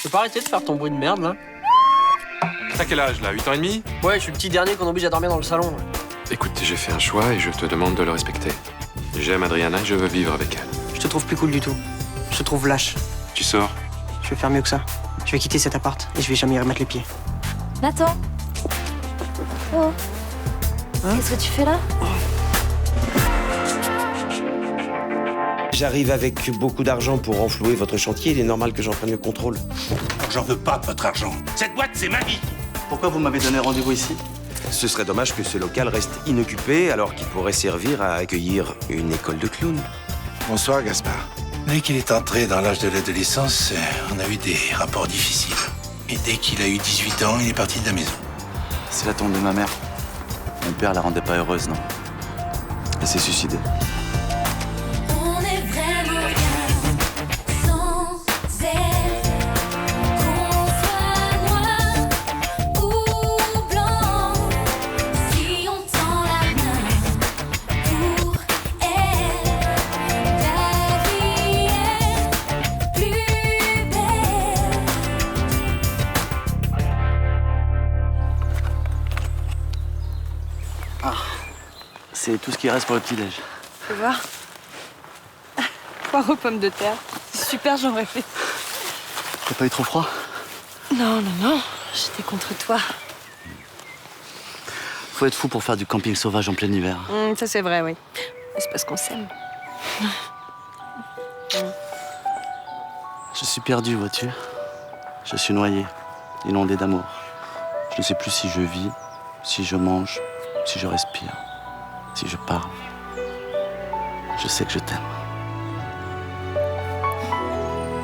Tu peux pas arrêter de faire ton bruit de merde, là? T'as quel âge, là? 8 ans et demi? Ouais, je suis le petit dernier qu'on oblige à dormir dans le salon. Écoute, j'ai fait un choix et je te demande de le respecter. J'aime Adriana et je veux vivre avec elle. Je te trouve plus cool du tout. Je te trouve lâche. Tu sors? Je vais faire mieux que ça. Je vais quitter cet appart et je vais jamais y remettre les pieds. Nathan. Oh. Hein? Qu'est-ce que tu fais là? J'arrive avec beaucoup d'argent pour renflouer votre chantier. Il est normal que j'en prenne le contrôle. J'en veux pas de votre argent. Cette boîte, c'est ma vie. Pourquoi vous m'avez donné rendez-vous ici? Ce serait dommage que ce local reste inoccupé alors qu'il pourrait servir à accueillir une école de clowns. Bonsoir, Gaspard. Dès qu'il est entré dans l'âge de l'adolescence, on a eu des rapports difficiles. Et dès qu'il a eu 18 ans, il est parti de la maison. C'est la tombe de ma mère. Mon père la rendait pas heureuse, non. Elle s'est suicidée. On est vraiment bien sans elle. Qu'on soit noir ou blanc, si on tend la main pour elle, la vie est plus belle. C'est tout ce qui reste pour le petit-déj. Fais voir. Poire aux pommes de terre. C'est super, j'aurais fait. T'as pas eu trop froid? Non, non, non. J'étais contre toi. Faut être fou pour faire du camping sauvage en plein hiver. Ça, c'est vrai, oui. Mais c'est parce qu'on s'aime. Je suis perdu, vois-tu. Je suis noyé, inondé d'amour. Je ne sais plus si je vis, si je mange, si je respire, si je parle. Je sais que je t'aime.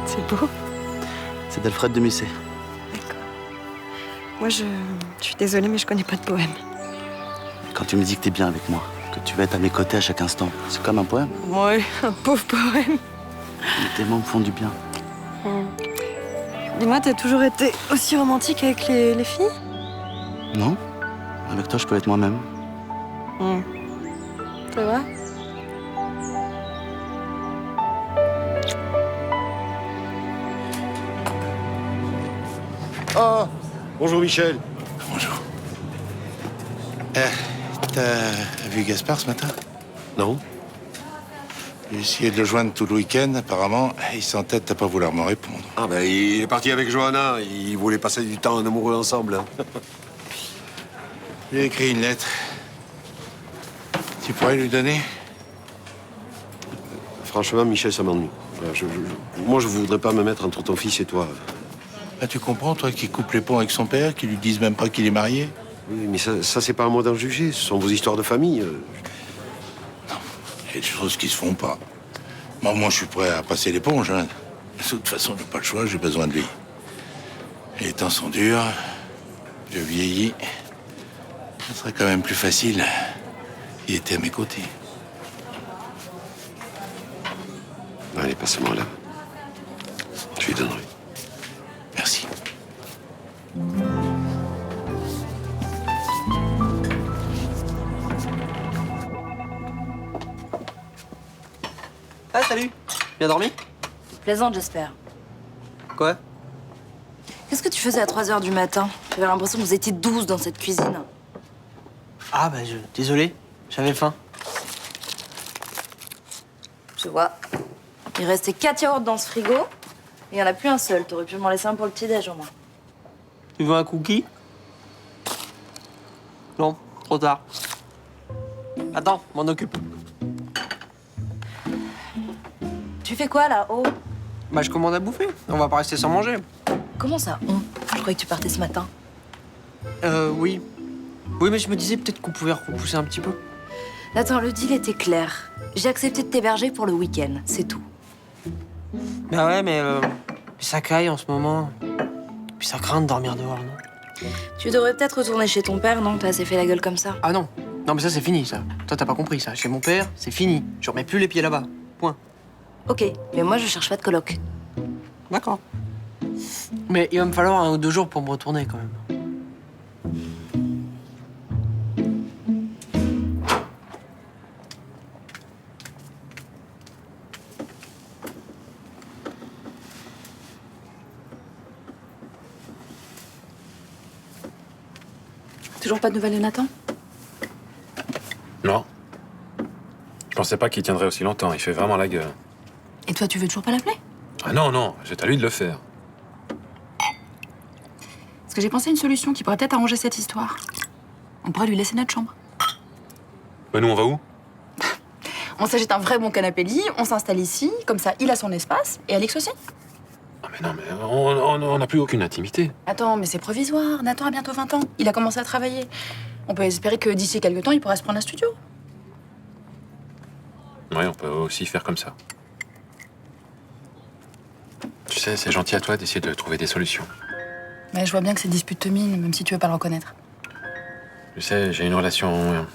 C'est beau. C'est d'Alfred de Musset. D'accord. Moi, je suis désolée, mais je connais pas de poème. Quand tu me dis que t'es bien avec moi, que tu vas être à mes côtés à chaque instant, c'est comme un poème. Ouais, un pauvre poème. Mais tes mots me font du bien. Dis-moi, t'as toujours été aussi romantique avec les filles? Non? Avec toi, je peux être moi-même. C'est vrai? Ah, bonjour Michel. Bonjour. T'as vu Gaspard ce matin? Non? J'ai essayé de le joindre tout le week-end. Apparemment, il s'entête à pas vouloir me répondre. Ah ben, il est parti avec Johanna. Il voulait passer du temps en amoureux ensemble. Hein. J'ai écrit une lettre. Tu pourrais lui donner? Franchement, Michel, ça m'ennuie. Moi, je voudrais pas me mettre entre ton fils et toi. Ah, tu comprends, toi, qui coupe les ponts avec son père, qui lui disent même pas qu'il est marié? Oui, mais ça c'est pas à moi d'en juger. Ce sont vos histoires de famille. Il y a des choses qui se font pas. Moi, je suis prêt à passer l'éponge. Hein. De toute façon, j'ai pas le choix, j'ai besoin de lui. Et les temps sont durs. Je vieillis. Ce serait quand même plus facile. Il était à mes côtés. Allez, passe-moi là. Je lui donnerai. Merci. Ah, salut. Bien dormi? Plaisante, j'espère. Quoi? Qu'est-ce que tu faisais à 3h du matin? J'avais l'impression que vous étiez 12 dans cette cuisine. Ah, bah, désolé. J'avais faim. Je vois. Il restait 4 yaourts dans ce frigo. Et il n'y en a plus un seul. T'aurais pu m'en laisser un pour le petit-déj au moins. Tu veux un cookie? Non, trop tard. Attends, m'en occupe. Tu fais quoi là, oh? Bah, je commande à bouffer. On va pas rester sans manger. Comment ça, on? Je croyais que tu partais ce matin. Oui. Oui, mais je me disais peut-être qu'on pouvait repousser un petit peu. Attends, le deal était clair. J'ai accepté de t'héberger pour le week-end, c'est tout. Bah ouais, mais ça caille en ce moment. Puis ça craint de dormir dehors, non? Tu devrais peut-être retourner chez ton père, non? T'as assez fait la gueule comme ça. Ah non. Non, mais ça, c'est fini, ça. Toi, t'as pas compris, ça. Chez mon père, c'est fini. Je remets plus les pieds là-bas. Point. Ok, mais moi je cherche pas de coloc. D'accord. Mais il va me falloir 1 ou 2 jours pour me retourner, quand même. Toujours pas de nouvelles de Nathan? Non. Je pensais pas qu'il tiendrait aussi longtemps. Il fait vraiment la gueule. Et toi, tu veux toujours pas l'appeler? Ah non, non, c'est à lui de le faire. Parce que j'ai pensé à une solution qui pourrait peut-être arranger cette histoire. On pourrait lui laisser notre chambre. Bah nous, on va où? On s'achète un vrai bon canapé-lit, on s'installe ici, comme ça il a son espace, et Alix aussi. Ah mais non, mais on n'a plus aucune intimité. Attends, mais c'est provisoire, Nathan a bientôt 20 ans, il a commencé à travailler. On peut espérer que d'ici quelques temps, il pourra se prendre un studio. Oui, on peut aussi faire comme ça. Tu sais, c'est gentil à toi d'essayer de trouver des solutions. Mais je vois bien que cette dispute te mine, même si tu veux pas le reconnaître. Tu sais, j'ai une relation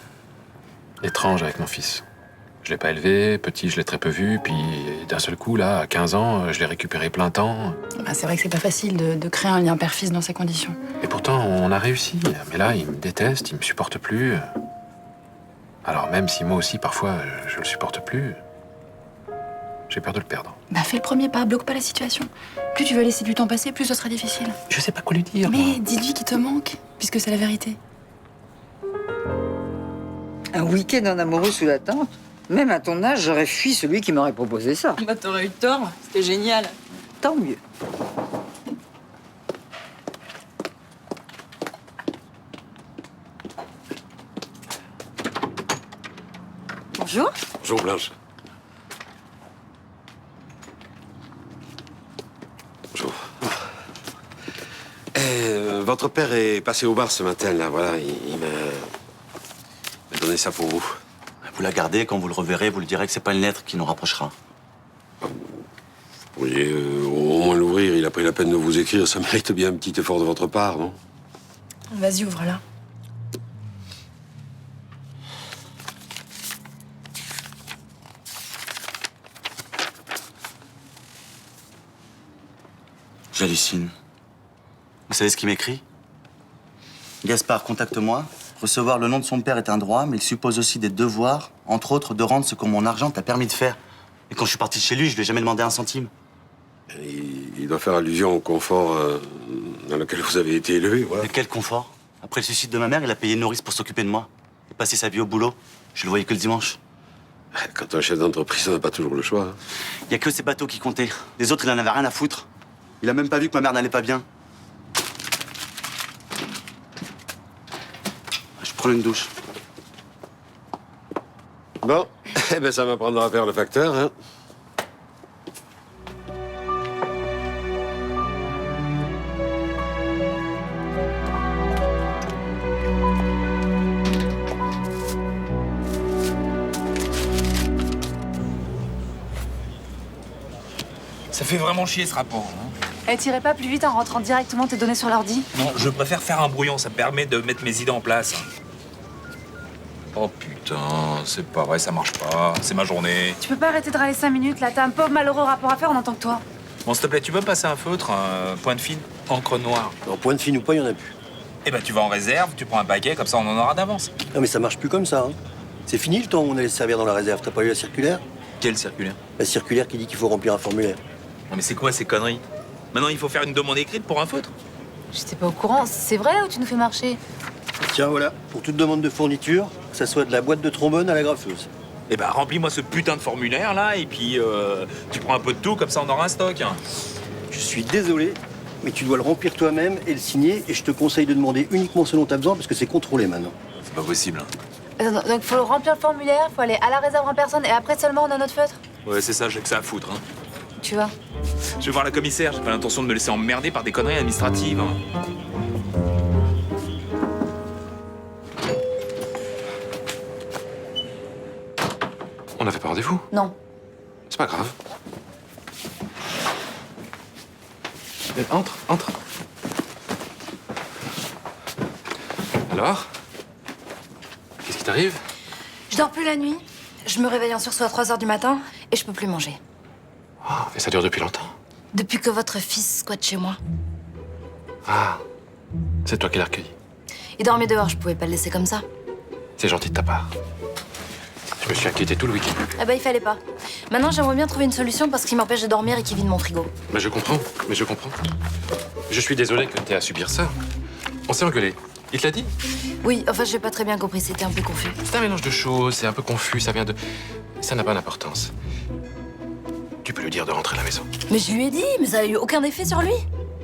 étrange avec mon fils. Je l'ai pas élevé, petit, je l'ai très peu vu, puis d'un seul coup, là, à 15 ans, je l'ai récupéré plein temps. Bah, c'est vrai que c'est pas facile de créer un lien père-fils dans ces conditions. Et pourtant, on a réussi. Mais là, il me déteste, il me supporte plus. Alors même si moi aussi, parfois, je le supporte plus, j'ai peur de le perdre. Bah fais le premier pas, bloque pas la situation. Plus tu vas laisser du temps passer, plus ce sera difficile. Je sais pas quoi lui dire. Mais dis-lui qu'il te manque, puisque c'est la vérité. Un week-end en amoureux sous la tente? Même à ton âge, j'aurais fui celui qui m'aurait proposé ça. Bah, t'aurais eu tort, c'était génial. Tant mieux. Bonjour. Bonjour Blanche. Bonjour. Votre père est passé au bar ce matin, là, voilà, il m'a donné ça pour vous. Vous la gardez, quand vous le reverrez, vous lui direz que c'est pas une lettre qui nous rapprochera. Vous pourriez au moins l'ouvrir, il a pris la peine de vous écrire, ça mérite bien un petit effort de votre part, non? Vas-y, ouvre-la. J'hallucine. Vous savez ce qu'il m'écrit? Gaspard, contacte-moi. Recevoir le nom de son père est un droit, mais il suppose aussi des devoirs, entre autres de rendre ce que mon argent t'a permis de faire. Et quand je suis parti de chez lui, je lui ai jamais demandé un centime. Il doit faire allusion au confort dans lequel vous avez été élevé, voilà. Mais quel confort? Après le suicide de ma mère, il a payé une nourrice pour s'occuper de moi. Il passait sa vie au boulot. Je le voyais que le dimanche. Quand on est chef d'entreprise, on n'a pas toujours le choix. Hein. Il y a que ces bateaux qui comptaient. Les autres, il en avait rien à foutre. Il a même pas vu que ma mère n'allait pas bien. Je prends une douche. Bon, eh ben ça m'apprendra à faire le facteur, hein. Ça fait vraiment chier ce rapport. Hein. Eh, t'irais pas plus vite en rentrant directement tes données sur l'ordi? Non, je préfère faire un brouillon, ça me permet de mettre mes idées en place. Oh putain, c'est pas vrai, ça marche pas. C'est ma journée. Tu peux pas arrêter de râler 5 minutes là, t'as un pauvre malheureux rapport à faire en tant que toi. Bon, s'il te plaît, tu peux me passer un feutre, un point de fine, encre noire. Non, point de fine ou pas, il y en a plus. Eh ben, tu vas en réserve, tu prends un paquet, comme ça on en aura d'avance. Non mais ça marche plus comme ça. Hein. C'est fini le temps où on allait se servir dans la réserve. T'as pas eu la circulaire? Quelle circulaire? La circulaire qui dit qu'il faut remplir un formulaire. Non mais c'est quoi ces conneries? Maintenant, il faut faire une demande écrite pour un feutre? J'étais pas au courant, c'est vrai ou tu nous fais marcher? Tiens voilà, pour toute demande de fourniture, que ça soit de la boîte de trombone à la graffeuse. Eh ben, remplis-moi ce putain de formulaire là, et puis tu prends un peu de tout, comme ça on aura un stock. Hein. Je suis désolé, mais tu dois le remplir toi-même et le signer, et je te conseille de demander uniquement ce dont t'as besoin parce que c'est contrôlé maintenant. C'est pas possible. Hein. Donc faut remplir le formulaire, faut aller à la réserve en personne et après seulement on a notre feutre? Ouais, c'est ça, j'ai que ça à foutre. Hein. Tu vois? Je vais voir la commissaire, j'ai pas l'intention de me laisser emmerder par des conneries administratives. Hein. On avait pas rendez-vous? Non. C'est pas grave. Entre, entre. Alors? Qu'est-ce qui t'arrive? Je dors plus la nuit, je me réveille en sursaut à 3h du matin et je peux plus manger. Oh, et ça dure depuis longtemps? Depuis que votre fils squatte chez moi. Ah, c'est toi qui l'as recueilli. Il dormait dehors, je pouvais pas le laisser comme ça. C'est gentil de ta part. Je me suis inquiété tout le week-end. Ah bah il fallait pas. Maintenant j'aimerais bien trouver une solution parce qu'il m'empêche de dormir et qu'il vide mon frigo. Mais je comprends, Je suis désolé que t'aies à subir ça. On s'est engueulé. Il te l'a dit? Oui, enfin, j'ai pas très bien compris, c'était un peu confus. C'est un mélange de choses, c'est un peu confus, ça vient de... Ça n'a pas d'importance. Tu peux lui dire de rentrer à la maison. Mais je lui ai dit, mais ça a eu aucun effet sur lui.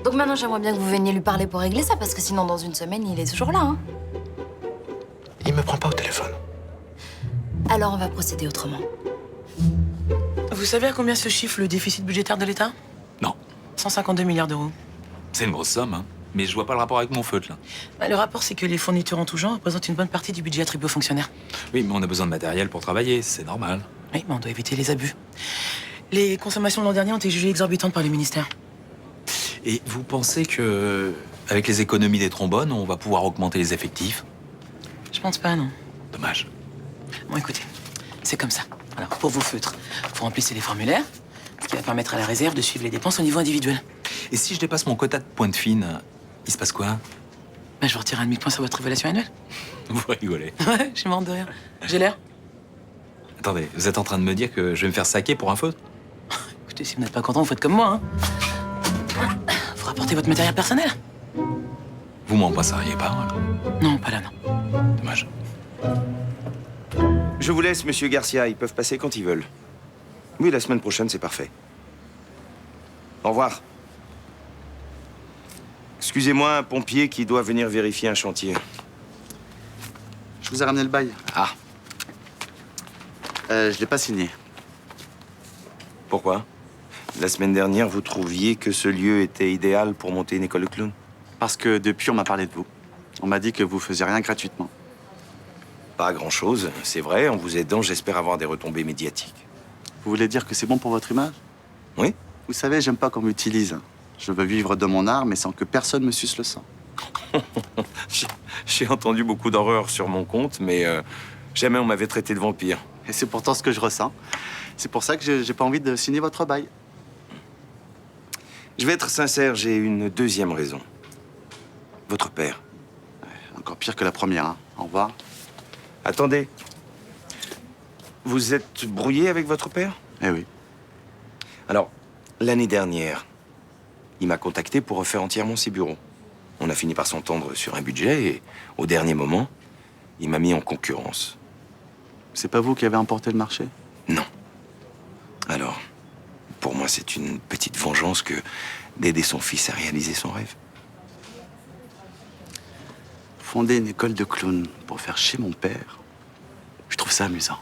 Donc maintenant, j'aimerais bien que vous veniez lui parler pour régler ça, parce que sinon, dans une semaine, il est toujours là, hein. Il me prend pas au téléphone. Alors, on va procéder autrement. Vous savez à combien se chiffre le déficit budgétaire de l'État? Non. 152 milliards d'euros. C'est une grosse somme, hein. Mais je vois pas le rapport avec mon feutre, là. Bah, le rapport, c'est que les fournitures en tout genre représentent une bonne partie du budget attribué aux fonctionnaires. Oui, mais on a besoin de matériel pour travailler, c'est normal. Oui, mais on doit éviter les abus. Les consommations de l'an dernier ont été jugées exorbitantes par les ministères. Et vous pensez que, avec les économies des trombones, on va pouvoir augmenter les effectifs? Je pense pas, non. Dommage. Bon, écoutez, c'est comme ça. Alors, pour vos feutres, vous remplissez les formulaires, ce qui va permettre à la réserve de suivre les dépenses au niveau individuel. Et si je dépasse mon quota de pointe fine, il se passe quoi? Bah, je vous retire un demi-point sur votre évaluation annuelle. Vous rigolez. Ouais, je suis morte de rire. J'ai l'air. Attendez, vous êtes en train de me dire que je vais me faire saquer pour un faute? Écoutez, si vous n'êtes pas content, vous faites comme moi, hein. Vous rapportez votre matériel personnel. Vous m'en passeriez pas, alors? Non, pas là, non. Dommage. Je vous laisse, monsieur Garcia. Ils peuvent passer quand ils veulent. Oui, la semaine prochaine, c'est parfait. Au revoir. Excusez-moi, un pompier qui doit venir vérifier un chantier. Je vous ai ramené le bail. Ah. Je l'ai pas signé. Pourquoi? La semaine dernière, vous trouviez que ce lieu était idéal pour monter une école de clown? Parce que depuis, on m'a parlé de vous. On m'a dit que vous faisiez rien gratuitement. Pas grand-chose, c'est vrai. En vous aidant, j'espère avoir des retombées médiatiques. Vous voulez dire que c'est bon pour votre image? Oui. Vous savez, j'aime pas qu'on m'utilise. Je veux vivre de mon art, mais sans que personne me suce le sang. J'ai entendu beaucoup d'horreurs sur mon compte, mais jamais on m'avait traité de vampire. Et c'est pourtant ce que je ressens. C'est pour ça que j'ai pas envie de signer votre bail. Je vais être sincère, j'ai une deuxième raison. Votre père. Encore pire que la première, hein. Au revoir. Attendez. Vous êtes brouillé avec votre père? Eh oui. Alors, l'année dernière, il m'a contacté pour refaire entièrement ses bureaux. On a fini par s'entendre sur un budget et, au dernier moment, il m'a mis en concurrence. C'est pas vous qui avez emporté le marché? Non. Alors, pour moi, c'est une petite vengeance que d'aider son fils à réaliser son rêve. Fonder une école de clown pour faire chier mon père, je trouve ça amusant.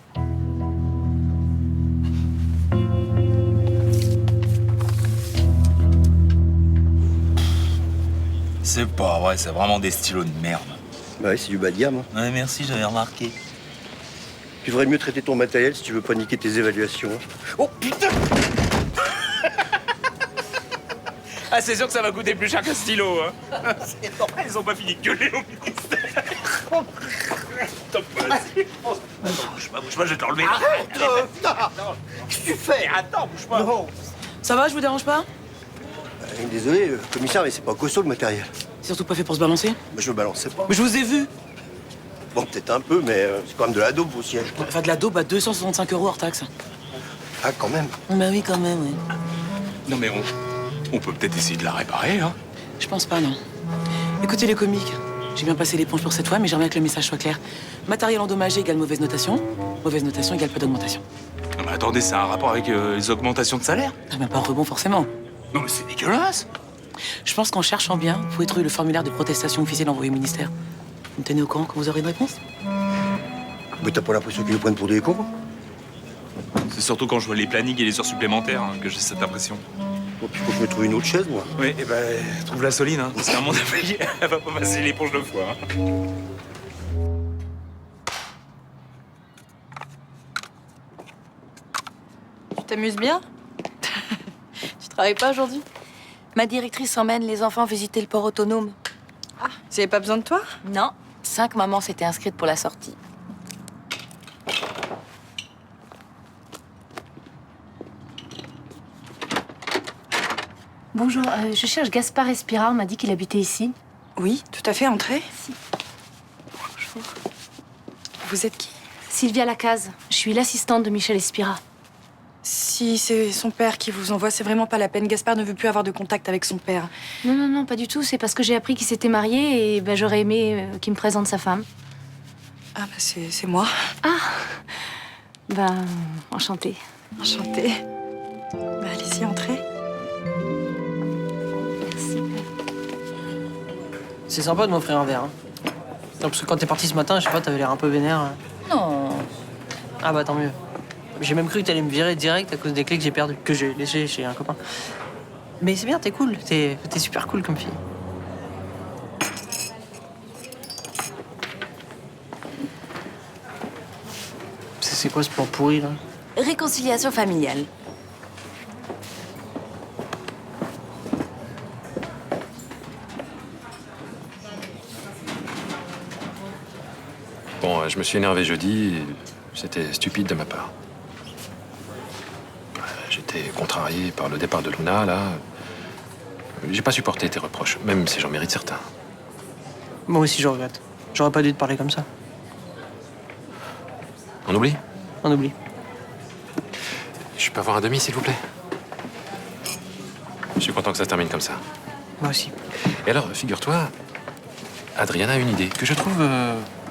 C'est pas vrai, c'est vraiment des stylos de merde. Bah oui, c'est du bas de gamme. Hein. Ouais, merci, j'avais remarqué. Tu devrais mieux traiter ton matériel si tu veux pas niquer tes évaluations. Oh putain! Ah, c'est sûr que ça va coûter plus cher qu'un stylo, hein. C'est normal, ils ont pas fini de gueuler au ministère. Top, vas-y. Bouge pas, je vais te l'enlever. Arrête! Qu'est-ce que tu fais? Attends, bouge pas. Non. Ça va, je vous dérange pas? Désolé, commissaire, mais c'est pas costaud le matériel. C'est surtout pas fait pour se balancer. Bah, je me balançais pas. Mais je vous ai vu. Bon, peut-être un peu, mais c'est quand même de la dope au siège. Enfin, de la daube à 265 € hors taxe. Ah, quand même. Bah oui, quand même, oui. Non, mais on peut peut-être essayer de la réparer, hein. Je pense pas, non. Écoutez les comiques, j'ai bien passé l'éponge pour cette fois, mais j'aimerais bien que le message soit clair. Matériel endommagé égale mauvaise notation égale pas d'augmentation. Non, mais attendez, ça a un rapport avec les augmentations de salaire? Ah, mais pas en rebond forcément. Non, mais c'est dégueulasse. Je pense qu'en cherchant bien, vous pouvez trouver le formulaire de protestation officielle envoyé au ministère. Vous me tenez au courant quand vous aurez une réponse? Mais t'as pas l'impression qu'ils le prennent pour des cons? C'est surtout quand je vois les plannings et les heures supplémentaires hein, que j'ai cette impression. Bon, puis faut que je me trouve une autre chaise, moi. Oui, et ben, trouve la Soline, hein. Parce qu'à mon avis, elle va pas passer l'éponge 2 fois. Hein. Tu t'amuses bien? Tu travailles pas aujourd'hui? Ma directrice emmène les enfants visiter le port autonome. Ah, vous n'avez pas besoin de toi? Non, 5 mamans s'étaient inscrites pour la sortie. Bonjour, je cherche Gaspard Espira, on m'a dit qu'il habitait ici. Oui, tout à fait, entrez. Si. Bonjour. Vous êtes qui? Sylvia Lacaze, je suis l'assistante de Michel Espira. Si c'est son père qui vous envoie, c'est vraiment pas la peine. Gaspard ne veut plus avoir de contact avec son père. Non, non, non, pas du tout. C'est parce que j'ai appris qu'il s'était marié et j'aurais aimé qu'il me présente sa femme. Ah, bah c'est moi. Ah enchantée. Enchantée. Bah allez-y, entrez. Merci. C'est sympa de m'offrir un verre. Hein. Non, parce que quand t'es parti ce matin, je sais pas, t'avais l'air un peu vénère. Non. Ah bah tant mieux. J'ai même cru que t'allais me virer direct à cause des clés que j'ai perdues, que j'ai laissées chez un copain. Mais c'est bien, t'es cool. T'es super cool comme fille. C'est quoi ce plan pourri, là? Réconciliation familiale. Bon, je me suis énervé jeudi. C'était stupide de ma part. J'étais contrarié par le départ de Luna, là. J'ai pas supporté tes reproches, même si j'en mérite certains. Moi aussi, je regrette. J'aurais pas dû te parler comme ça. On oublie? On oublie. Je peux avoir un demi, s'il vous plaît? Je suis content que ça se termine comme ça. Moi aussi. Et alors, figure-toi, Adriana a une idée que je trouve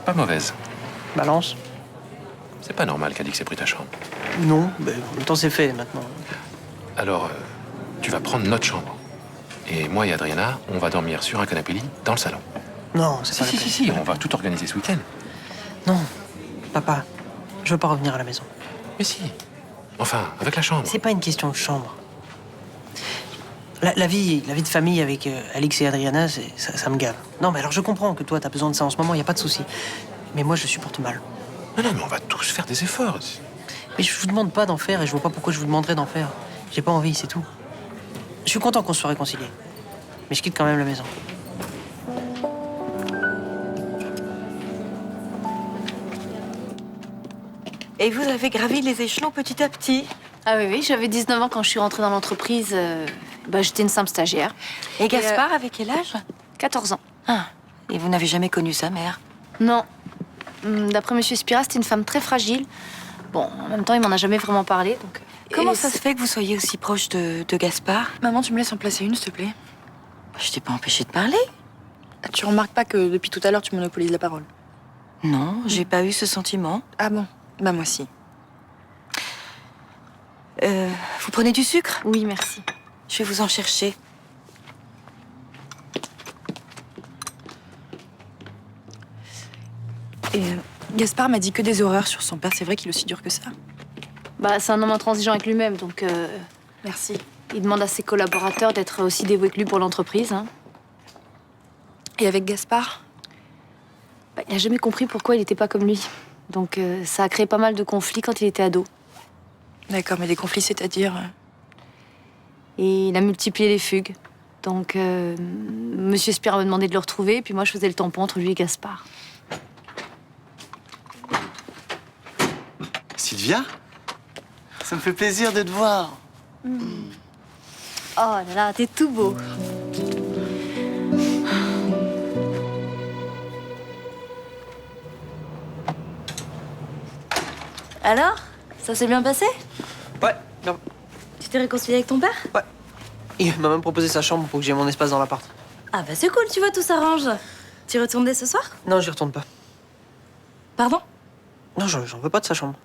pas mauvaise. Balance. C'est pas normal qu'Alix ait pris ta chambre. Non, mais en même temps, c'est fait, maintenant. Alors, tu vas prendre notre chambre. Et moi et Adriana, on va dormir sur un canapé lit dans le salon. Non, c'est pas la peine. Si, on va tout organiser ce week-end. Non, papa, je veux pas revenir à la maison. Mais si. Enfin, avec la chambre. C'est pas une question de chambre. La vie de famille avec Alix et Adriana, ça me gave. Non, mais alors je comprends que toi, t'as besoin de ça en ce moment, y a pas de souci. Mais moi, je supporte mal. Non, mais on va tous faire des efforts. Mais je vous demande pas d'en faire et je vois pas pourquoi je vous demanderais d'en faire. J'ai pas envie, c'est tout. Je suis content qu'on se soit réconciliés. Mais je quitte quand même la maison. Et vous avez gravi les échelons petit à petit. Ah oui, j'avais 19 ans quand je suis rentrée dans l'entreprise. J'étais une simple stagiaire. Et Gaspard, avec quel âge? 14 ans. Ah, et vous n'avez jamais connu sa mère? Non. D'après Monsieur Spira, c'était une femme très fragile. Bon, en même temps, il m'en a jamais vraiment parlé, donc... Comment ça se fait que vous soyez aussi proche de Gaspard? Maman, tu me laisses en placer une, s'il te plaît? Je t'ai pas empêché de parler. Tu remarques pas que depuis tout à l'heure, tu monopolises la parole? Non, j'ai pas eu ce sentiment. Ah bon? Bah moi si. Vous prenez du sucre? Oui, merci. Je vais vous en chercher. Et Gaspard m'a dit que des horreurs sur son père. C'est vrai qu'il est aussi dur que ça? C'est un homme intransigeant avec lui-même, donc... Merci. Il demande à ses collaborateurs d'être aussi dévoués que lui pour l'entreprise. Hein. Et avec Gaspard? Il n'a jamais compris pourquoi il n'était pas comme lui. Donc ça a créé pas mal de conflits quand il était ado. D'accord, mais des conflits, c'est-à-dire? Et il a multiplié les fugues. Donc Monsieur Spira m'a demandé de le retrouver, puis moi je faisais le tampon entre lui et Gaspard. Sylvia? Ça me fait plaisir de te voir. Oh là là, t'es tout beau. Alors? Ça s'est bien passé? Ouais, non. Tu t'es réconcilié avec ton père? Ouais. Il m'a même proposé sa chambre pour que j'ai mon espace dans l'appart. Ah bah c'est cool, tu vois, tout s'arrange. Tu retournes dès ce soir? Non, j'y retourne pas. Pardon? Non, j'en veux pas de sa chambre.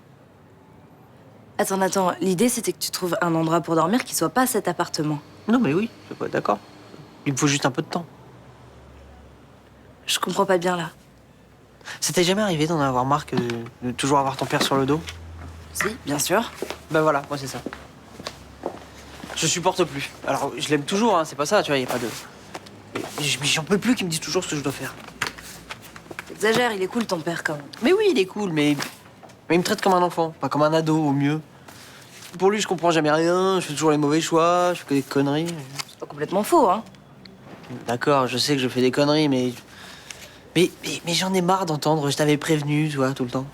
Attends, l'idée c'était que tu trouves un endroit pour dormir qui soit pas cet appartement. Non, mais oui, je peux être d'accord. Il me faut juste un peu de temps. Je comprends pas bien là. Ça t'est jamais arrivé d'en avoir marre de toujours avoir ton père sur le dos? Si, bien sûr. Ben voilà, moi c'est ça. Je supporte plus. Alors, je l'aime toujours, hein, c'est pas ça, tu vois, y a pas de... Mais j'en peux plus qu'il me dise toujours ce que je dois faire. T'exagères, il est cool ton père quand même. Mais oui, il est cool, mais il me traite comme un enfant, pas comme un ado au mieux. Pour lui, je comprends jamais rien, je fais toujours les mauvais choix, je fais que des conneries. C'est pas complètement faux, hein. D'accord, je sais que je fais des conneries, mais j'en ai marre d'entendre, je t'avais prévenu, tu vois, tout le temps.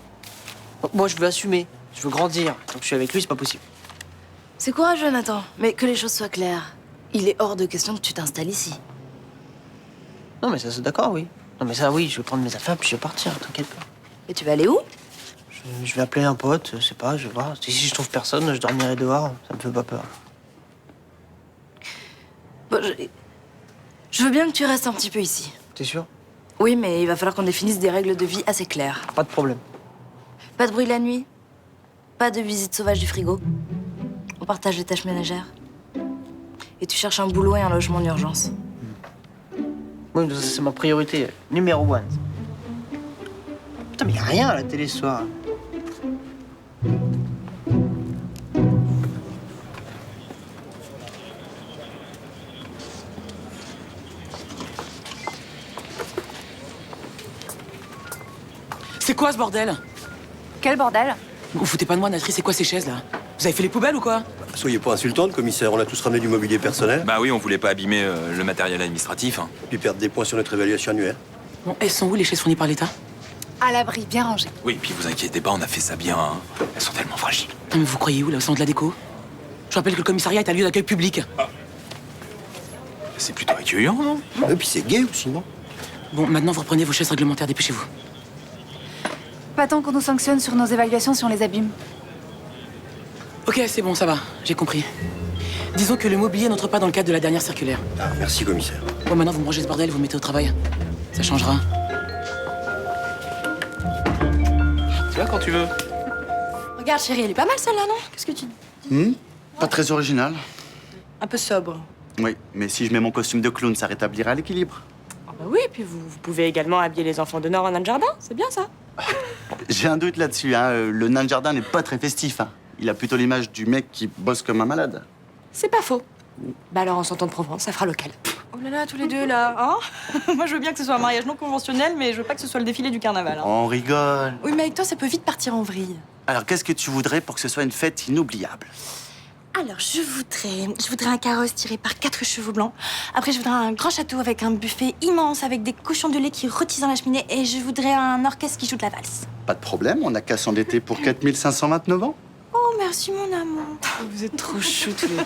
Moi, je veux assumer, je veux grandir. Tant que je suis avec lui, c'est pas possible. C'est courageux, Nathan. Mais que les choses soient claires, il est hors de question que tu t'installes ici. Non, mais ça, c'est d'accord, oui. Non, mais ça, oui, je vais prendre mes affaires puis je vais partir, t'inquiète pas. Et tu vas aller où? Je vais appeler un pote, je sais pas, je vais voir. Si je trouve personne, je dormirai dehors, ça me fait pas peur. Bon, je veux bien que tu restes un petit peu ici. T'es sûr? Oui, mais il va falloir qu'on définisse des règles de vie assez claires. Pas de problème. Pas de bruit la nuit, pas de visite sauvage du frigo. On partage les tâches ménagères. Et tu cherches un boulot et un logement en urgence. Oui, mais ça, c'est ma priorité, numéro 1. Putain, mais y a rien à la télé ce soir. C'est quoi ce bordel? Quel bordel? Vous foutez pas de moi, Nathalie, c'est quoi ces chaises là? Vous avez fait les poubelles ou quoi? Soyez pas insultante, commissaire. On a tous ramené du mobilier personnel. Bah oui, on voulait pas abîmer le matériel administratif. Hein. Puis perdre des points sur notre évaluation annuelle. Bon, elles sont où les chaises fournies par l'État? À l'abri, bien rangé. Oui, puis vous inquiétez pas, on a fait ça bien. Hein. Elles sont tellement fragiles. Non, mais vous croyez où là, au centre de la déco? Je rappelle que le commissariat est un lieu d'accueil public. C'est plutôt accueillant, non? Et puis c'est gay aussi, non? Bon, maintenant vous reprenez vos chaises réglementaires, dépêchez-vous. Pas tant qu'on nous sanctionne sur nos évaluations si on les abîme. Ok, c'est bon, ça va, j'ai compris. Disons que le mobilier n'entre pas dans le cadre de la dernière circulaire. Ah, merci, commissaire. Bon, maintenant vous me rangez ce bordel, vous me mettez au travail. Ça changera. Tu vois, quand tu veux. Regarde, chérie, elle est pas mal celle-là, non? Qu'est-ce que tu dis? Pas très original. Un peu sobre. Oui, mais si je mets mon costume de clown, ça rétablira l'équilibre. Ah bah oui, puis vous pouvez également habiller les enfants de Nord en nain de jardin, c'est bien ça. J'ai un doute là-dessus, hein. Le nain de jardin n'est pas très festif, hein. Il a plutôt l'image du mec qui bosse comme un malade. C'est pas faux. Bah alors en sortant de Provence, ça fera local. Oh là là, tous les deux là, hein? Moi je veux bien que ce soit un mariage non conventionnel, mais je veux pas que ce soit le défilé du carnaval. Hein. On rigole. Oui, mais avec toi, ça peut vite partir en vrille. Alors, qu'est-ce que tu voudrais pour que ce soit une fête inoubliable? Alors, je voudrais un carrosse tiré par 4 chevaux blancs. Après, je voudrais un grand château avec un buffet immense avec des cochons de lait qui rôtissent dans la cheminée. Et je voudrais un orchestre qui joue de la valse. Pas de problème, on n'a qu'à s'endetter pour 4529 ans. Oh, merci mon amour. Vous êtes trop chou tous les deux.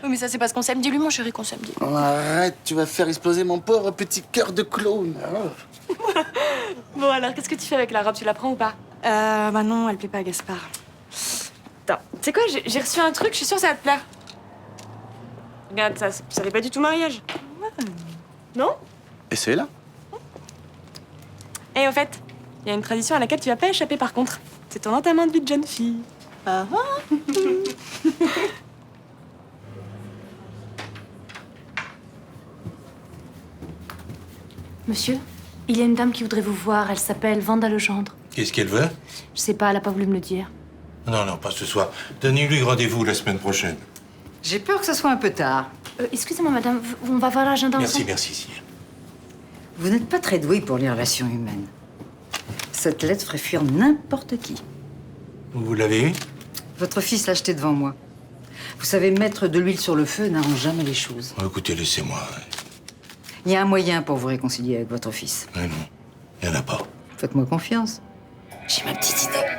Oui, mais ça, c'est parce qu'on s'aime. Dis-lui, mon chéri, qu'on s'aime. Oh, arrête, tu vas faire exploser mon pauvre petit cœur de clown. Bon alors, qu'est-ce que tu fais avec la robe? Tu la prends ou pas? Bah non, elle plaît pas à Gaspard. Attends, tu sais quoi, j'ai reçu un truc, je suis sûre que ça va te plaire. Regarde, ça fait pas du tout mariage. Non? Essaye-la. Et au fait, il y a une tradition à laquelle tu vas pas échapper par contre. C'est ton entamement de vie de jeune fille. Ah ah. Monsieur, il y a une dame qui voudrait vous voir. Elle s'appelle Vanda Legendre. Qu'est-ce qu'elle veut? Je sais pas, elle a pas voulu me le dire. Non, non, pas ce soir. Donnez-lui rendez-vous la semaine prochaine. J'ai peur que ce soit un peu tard. Excusez-moi, madame, on va voir l'agenda Merci, ensemble. merci, Sylvie. Vous n'êtes pas très doué pour les relations humaines. Cette lettre ferait fuir n'importe qui. Vous l'avez eu? Votre fils l'a acheté devant moi. Vous savez, mettre de l'huile sur le feu n'arrange jamais les choses. Oh, écoutez, laissez-moi. Il y a un moyen pour vous réconcilier avec votre fils. Mais non, il n'y en a pas. Faites-moi confiance. J'ai ma petite idée.